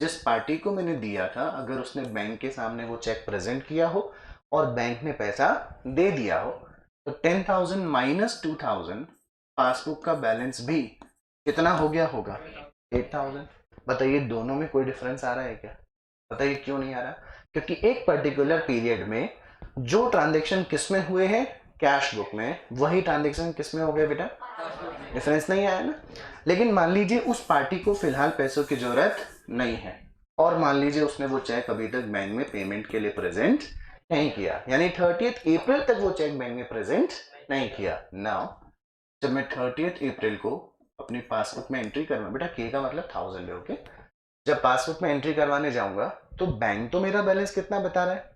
जिस पार्टी को मैंने दिया था, अगर उसने बैंक के सामने वो चेक प्रेजेंट किया हो और बैंक ने पैसा दे दिया हो, तो 10,000 माइनस 2,000 पासबुक का बैलेंस भी कितना हो गया होगा 8000। बताइए दोनों में कोई डिफरेंस आ रहा है क्या? बताइए क्यों नहीं आ रहा? क्योंकि एक पर्टिकुलर पीरियड में जो ट्रांजेक्शन किस में हुए हैं, कैश बुक में, वही ट्रांजेक्शन किस में हो गए बेटा? डिफरेंस नहीं आया ना। लेकिन मान लीजिए उस पार्टी को फिलहाल पैसों की जरूरत नहीं है, और मान लीजिए उसने वो चेक अभी तक बैंक में पेमेंट के लिए प्रेजेंट नहीं किया, यानी 30 अप्रैल तक वो चेक बैंक में प्रेजेंट नहीं किया। नाउ जब मैं 30 अप्रैल को अपनी पासबुक में एंट्री करवा, बेटा के का मतलब 1000 है, ओके। जब पासबुक में एंट्री करवाने जाऊंगा तो बैंक तो मेरा बैलेंस कितना बता रहा है,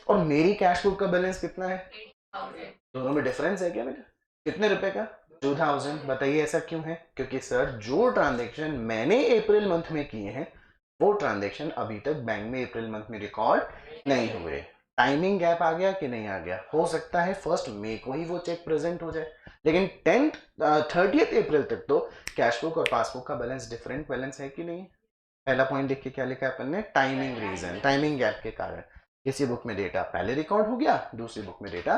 और मेरी कैश बुक का बैलेंस कितना है? दोनों में डिफरेंस है क्या बेटा? कितने रुपए का? 2000। बताइए ऐसा क्यों है? क्योंकि सर जो ट्रांजेक्शन मैंने अप्रैल मंथ में किए हैं वो ट्रांजेक्शन अभी तक बैंक में अप्रैल मंथ में रिकॉर्ड नहीं हुए। टाइमिंग गैप आ गया कि नहीं आ गया? हो सकता है 1 मई को ही वो चेक प्रेजेंट हो जाए, लेकिन 30 अप्रैल तक तो कैश बुक और पासबुक का बैलेंस डिफरेंट बैलेंस है कि नहीं? पहला पॉइंट देख के क्या लिखा है अपन ने? टाइमिंग रीजन, टाइमिंग गैप के कारण किसी बुक में डेटा पहले रिकॉर्ड हो गया, दूसरी बुक में डेटा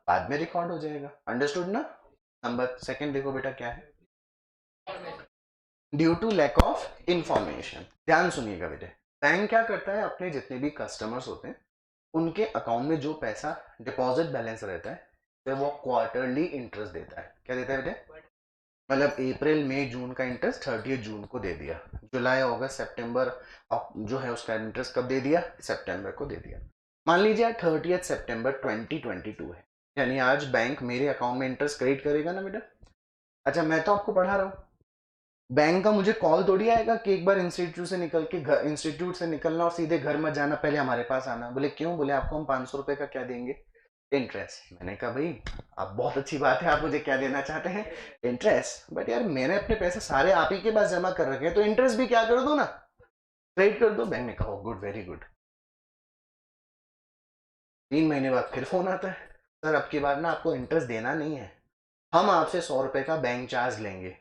बाद में रिकॉर्ड हो जाएगा। अंडरस्टूड ना? नंबर सेकंड देखो बेटा क्या है, due to lack of information. ध्यान सुनिएगा बेटे, बैंक क्या करता है, अपने जितने भी कस्टमर्स होते हैं उनके अकाउंट में जो पैसा डिपॉजिट बैलेंस रहता है तो वो क्वार्टरली इंटरेस्ट देता है। क्या देता है बेटे? मतलब अप्रैल मई जून का इंटरेस्ट 30 जून को दे दिया, जुलाई अगस्त सितंबर जो है उसका इंटरेस्ट कब दे दिया? सितंबर को दे दिया। मान लीजिए 30 सितंबर 2022 है, यानी आज बैंक मेरे अकाउंट में इंटरेस्ट क्रेडिट करेगा ना बेटा? अच्छा मैं तो आपको पढ़ा रहा हूँ, बैंक का मुझे कॉल थोड़ी आएगा कि एक बार इंस्टीट्यूट से निकल के घर, इंस्टीट्यूट से निकलना और सीधे घर मत जाना, पहले हमारे पास आना। बोले क्यों? बोले आपको हम 500 रुपए का क्या देंगे? इंटरेस्ट। मैंने कहा भाई आप बहुत अच्छी बात है, आप मुझे क्या देना चाहते हैं? इंटरेस्ट। बट यार मैंने अपने पैसे सारे आप ही के पास जमा कर रखे हैं, तो इंटरेस्ट भी क्या कर दो ना, क्रेडिट कर दो। बैंक ने कहा गुड, वेरी गुड। 3 महीने बाद फिर फोन आता है, सर अब की बार ना आपको इंटरेस्ट देना नहीं है, हम आपसे 100 रुपए का बैंक चार्ज लेंगे।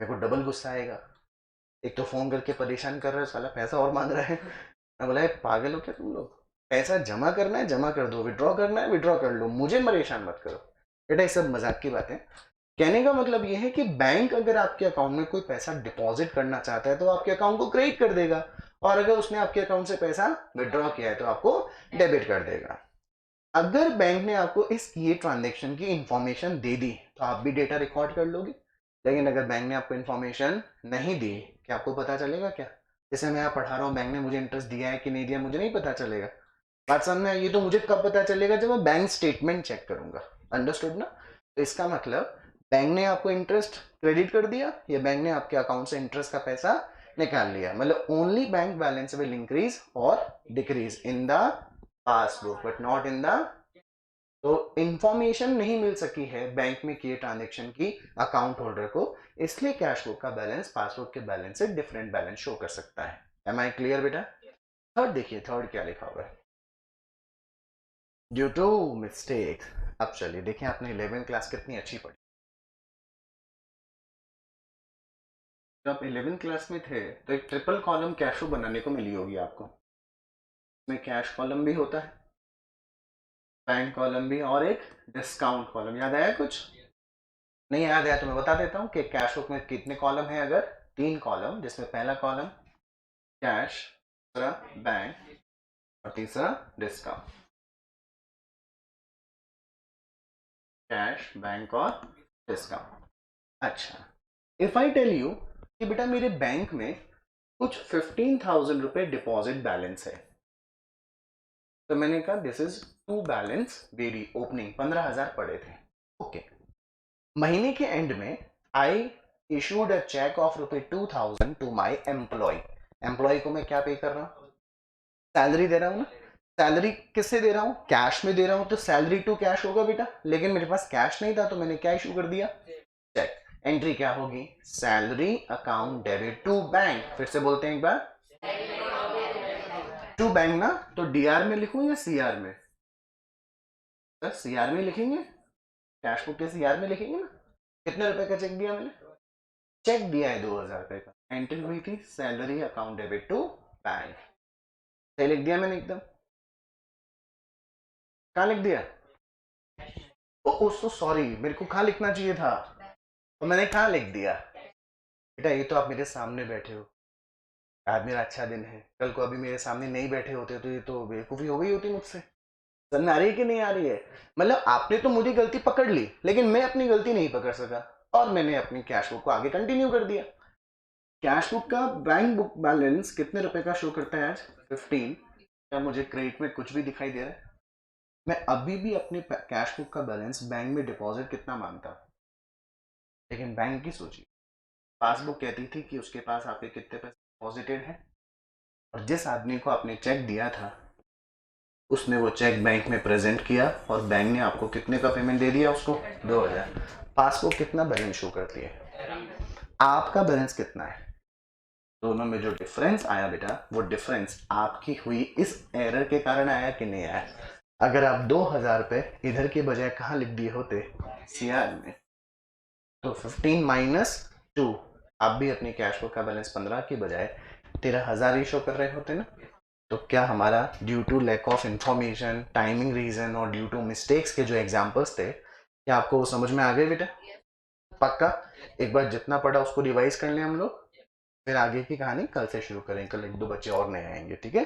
मेरे को डबल गुस्सा आएगा, एक तो फोन करके परेशान कर रहा है साला, पैसा और मांग रहा है। मैं बोला पागल हो क्या तुम लोग? पैसा जमा करना है जमा कर दो, विड्रॉ करना है विड्रॉ कर लो, मुझे परेशान मत करो। बेटा ये सब मजाक की बात है। कहने का मतलब यह है कि बैंक अगर आपके अकाउंट में कोई पैसा डिपॉजिट करना चाहता है तो आपके अकाउंट को क्रेडिट कर देगा, और अगर उसने आपके अकाउंट से पैसा विड्रॉ किया है तो आपको डेबिट कर देगा। अगर बैंक ने आपको इस किए ट्रांजेक्शन की इंफॉर्मेशन दे दी तो आप भी डेटा रिकॉर्ड कर लोगे, लेकिन अगर बैंक ने आपको इंफॉर्मेशन नहीं दी, क्या आपको पता चलेगा क्या? जैसे मैं यहाँ पढ़ा रहा हूँ, बैंक ने मुझे इंटरेस्ट दिया है कि नहीं दिया मुझे नहीं पता चलेगा। बात समझ में आई? ये तो मुझे कब पता चलेगा? जब मैं बैंक स्टेटमेंट चेक करूंगा। अंडरस्टूड ना? तो इसका मतलब बैंक ने आपको इंटरेस्ट क्रेडिट कर दिया या बैंक ने आपके अकाउंट से इंटरेस्ट का पैसा निकाल लिया। मतलब only bank balance will increase और decrease in the passbook but not in the, तो इंफॉर्मेशन नहीं मिल सकी है बैंक में किए ट्रांजेक्शन की अकाउंट होल्डर को, इसलिए कैश बुक का बैलेंस पासबुक के बैलेंस से डिफरेंट बैलेंस शो कर सकता है। एम आई क्लियर बेटा? थर्ड देखिए, थर्ड क्या लिखा हुआ है, ड्यू टू मिस्टेक। अब चलिए देखें आपने 11th क्लास कितनी अच्छी पढ़ी। जब 11th क्लास में थे तो एक ट्रिपल कॉलम कैश फ्लो बनाने को मिली होगी आपको। इसमें कैश कॉलम भी होता है, बैंक कॉलम भी, और एक डिस्काउंट कॉलम। याद आया कुछ? नहीं याद आया तो मैं बता देता हूँ कि कैश बुक में कितने कॉलम है। अगर 3 कॉलम, जिसमें पहला कॉलम कैश, दूसरा बैंक और तीसरा डिस्काउंट। कैश, बैंक और डिस्काउंट। अच्छा, इफ आई टेल यू कि बेटा मेरे बैंक में कुछ 15,000 रुपए डिपॉजिट बैलेंस है, तो मैंने कहा this is to balance very opening, 15,000 पड़े थे, ओके। महीने के एंड में I issued a cheque of ₹2,000 to my employee. Employee को मैं क्या पे कर रहा हूं? सैलरी दे रहा हूं ना। सैलरी किससे दे रहा हूं? कैश में दे रहा हूं, तो सैलरी टू कैश होगा बेटा, लेकिन मेरे पास कैश नहीं था तो मैंने क्या इशू कर दिया? चेक। एंट्री क्या होगी? Salary account debit to bank. फिर से बोलते हैं एक बार, टू बैंक ना, तो डीआर में लिखूं या सीआर में? सर सीआर में लिखेंगे, कैश बुक के सीआर में लिखेंगे ना। कितने रुपए का चेक दिया मैंने? चेक दिया है 2,000 रुपए का, एंट्री हुई थी salary account debit to bank. सही लिख दिया मैंने एकदम? कहाँ लिख दिया? ओ सॉरी, मेरे को कहाँ लिखना चाहिए था? तो मैंने कहाँ लिख दिया, बेटा ये तो आप मेरे सामने बैठे हो, आज मेरा अच्छा दिन है, कल को अभी मेरे सामने नहीं बैठे होते तो ये तो बेवकूफ़ी हो गई होती मुझसे। समझ आ रही है कि नहीं आ रही है? मतलब आपने तो मुझे गलती पकड़ ली, लेकिन मैं अपनी गलती नहीं पकड़ सका, और मैंने अपनी कैश बुक को आगे कंटिन्यू कर दिया। कैश बुक का बैंक बुक बैलेंस कितने रुपए का शो करता है आज? 15। क्या मुझे क्रेडिट में कुछ भी दिखाई दे रहा है? मैं अभी भी अपने कैश बुक का बैलेंस बैंक में डिपॉजिट कितना मांगता, लेकिन बैंक की सोचिए, पासबुक कहती थी कि उसके पास आपके कितने पैसे डिपॉजिटेड हैं, और जिस आदमी को आपने चेक दिया था उसने वो चेक बैंक में प्रेजेंट किया, और बैंक ने आपको कितने का पेमेंट दे दिया उसको? 2000। पासबुक कितना बैलेंस शो करती है? आपका बैलेंस कितना है? दोनों में जो डिफरेंस आया बेटा, वो डिफरेंस आपकी हुई इस एरर के कारण आया कि नहीं आया? अगर आप 2000 पे इधर के बजाय कहाँ लिख दिए होते? सीआर में, तो 15 माइनस 2, आप भी अपनी कैश बुक का बैलेंस 15 की बजाय 13,000 ही शो कर रहे होते ना। तो क्या हमारा due to lack of information, timing reason और ड्यू टू मिस्टेक्स के जो एग्जांपल्स थे, क्या आपको वो समझ में आ गए बेटा? पक्का? एक बार जितना पढ़ा उसको रिवाइज कर लें हम लोग, फिर आगे की कहानी कल से शुरू करें, कल एक दो बच्चे और नए आएंगे, ठीक है?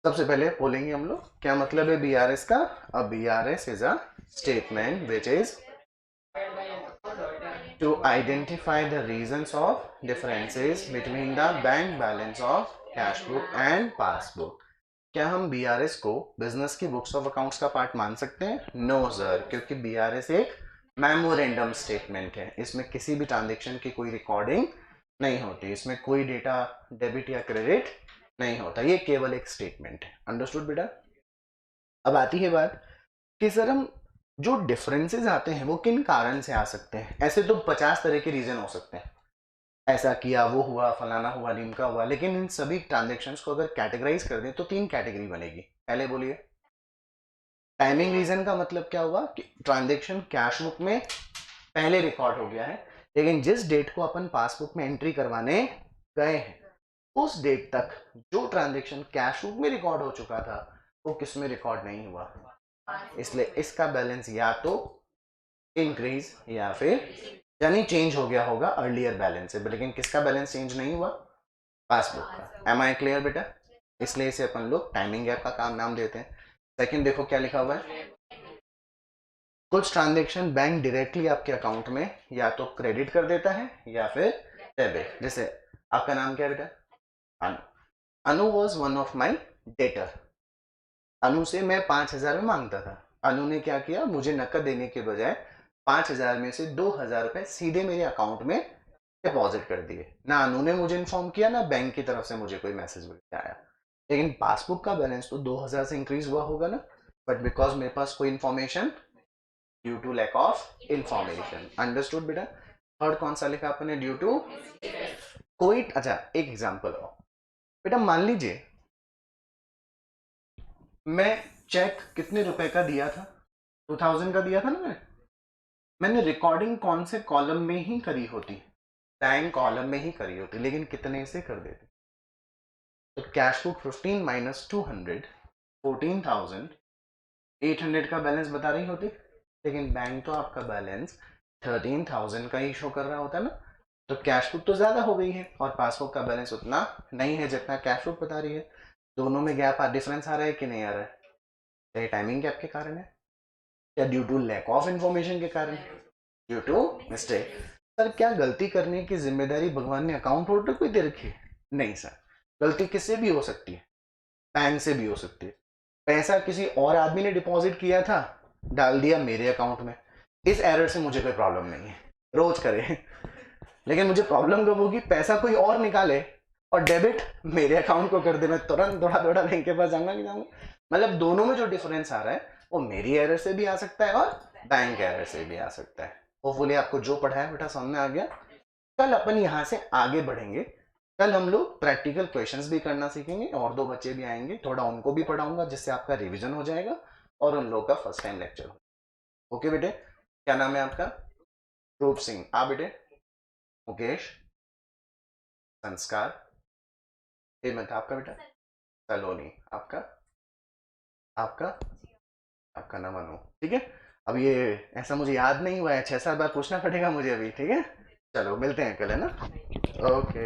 सबसे पहले बोलेंगे हम लोग क्या मतलब है बीआरएस का। अब BRS is a statement which is to identify the reasons of differences between the bank balance of cash book and passbook। क्या हम बीआरएस को बिजनेस की बुक्स ऑफ अकाउंट्स का पार्ट मान सकते हैं? नो सर, क्योंकि बीआरएस एक मेमोरेंडम स्टेटमेंट है, इसमें किसी भी ट्रांजेक्शन की कोई रिकॉर्डिंग नहीं होती, इसमें कोई डेटा डेबिट या क्रेडिट नहीं होता, ये केवल एक स्टेटमेंट है। अंडरस्टूड बेटा? अब आती है बात कि सर हम जो डिफरेंसेस आते हैं वो किन कारण से आ सकते हैं? ऐसे तो 50 तरह के रीजन हो सकते हैं, ऐसा किया, वो हुआ, फलाना हुआ, ढिमका हुआ, लेकिन इन सभी ट्रांजेक्शन्स को अगर कैटेगराइज कर दें तो 3 कैटेगरी बनेगी। पहले बोलिए। टाइमिंग रीजन का मतलब क्या हुआ कि ट्रांजेक्शन कैश बुक में पहले रिकॉर्ड हो गया है, लेकिन जिस डेट को अपन पासबुक में एंट्री करवाने गए हैं उस डेट तक जो ट्रांजेक्शन कैश बुक में रिकॉर्ड हो चुका था वो किस में रिकॉर्ड नहीं हुआ, इसलिए इसका बैलेंस या तो इंक्रीज या फिर यानी चेंज हो गया होगा अर्लियर बैलेंस से, लेकिन किसका बैलेंस चेंज नहीं हुआ? पासबुक का। एम आई क्लियर बेटा? इसलिए इसे अपन लोग टाइमिंग गैप का काम नाम देते हैं। सेकंड देखो क्या लिखा हुआ है, कुछ ट्रांजेक्शन बैंक डायरेक्टली आपके अकाउंट में या तो क्रेडिट कर देता है या फिर डेबिट। जैसे आपका नाम क्या है बेटा? Anu. Anu was one of my daughter. Anu से मैं 5,000 में मांगता था, अनु ने क्या किया, मुझे नकद देने के बजाय 5,000 में से 2,000 रुपए सीधे मेरे अकाउंट में डिपॉजिट कर दिए। ना अनु ने मुझे इन्फॉर्म किया, ना बैंक की तरफ से मुझे कोई मैसेज आया, लेकिन पासबुक का बैलेंस तो 2,000 से इंक्रीज हुआ होगा ना, बट बिकॉज मेरे पास कोई information, due to lack of information. Understood बेटा? थर्ड कौन सा लिखा आपने? ड्यू टू कोई, अच्छा एक एग्जांपल हो बेटा, मान लीजिए मैं चेक कितने रुपए का दिया था? 2000 का दिया था ना मैंने रिकॉर्डिंग कौन से कॉलम में ही करी होती? बैंक कॉलम में ही करी होती, लेकिन कितने से कर देते? तो कैश बुक 15 माइनस 200 14,800 का बैलेंस बता रही होती, लेकिन बैंक तो आपका बैलेंस 13,000 का ही शो कर रहा होता ना, तो कैश बुक तो ज्यादा हो गई है और पासबुक का बैलेंस उतना नहीं है जितना कैश बुक बता रही है। दोनों में गैप डिफरेंस आ रहा है कि नहीं आ रहा है? क्या टाइमिंग गैप के कारण है या due to lack of information के कारण? Due to mistake. सर क्या गलती करने की जिम्मेदारी भगवान ने अकाउंट होल्डर को दे रखी है? नहीं सर, गलती किससे भी हो सकती है, बैंक से भी हो सकती है। पैसा किसी और आदमी ने डिपॉजिट किया था, डाल दिया मेरे अकाउंट में, इस एरर से मुझे कोई प्रॉब्लम नहीं है, रोज करे। लेकिन मुझे प्रॉब्लम कब होगी, पैसा कोई और निकाले और डेबिट मेरे अकाउंट को कर दे, मैं तुरंत दौड़ा दौड़ा बैंक के पास जाऊंगा कि जाऊंगा? मतलब दोनों में जो डिफरेंस आ रहा है वो मेरी एरर से भी आ सकता है और बैंक एरर से भी आ सकता है। होपफुली आपको जो पढ़ा है बेटा समझ में आ गया। कल अपन यहाँ से आगे बढ़ेंगे, कल हम लोग प्रैक्टिकल क्वेश्चंस भी करना सीखेंगे और 2 बच्चे भी आएंगे, थोड़ा उनको भी पढ़ाऊंगा जिससे आपका रिवीजन हो जाएगा और उन लोगों का फर्स्ट टाइम लेक्चर हो। ओके बेटे, क्या नाम है आपका? रूप सिंह। आप बेटे? मुकेश, संस्कार, हेमंत। आपका बेटा? सलोनी। आपका? आपका? आपका नाम अनु। ठीक है, अब ये ऐसा मुझे याद नहीं हुआ है, 6-7 बार पूछना पड़ेगा मुझे अभी, ठीक है? चलो मिलते हैं कल, है ना? ओके।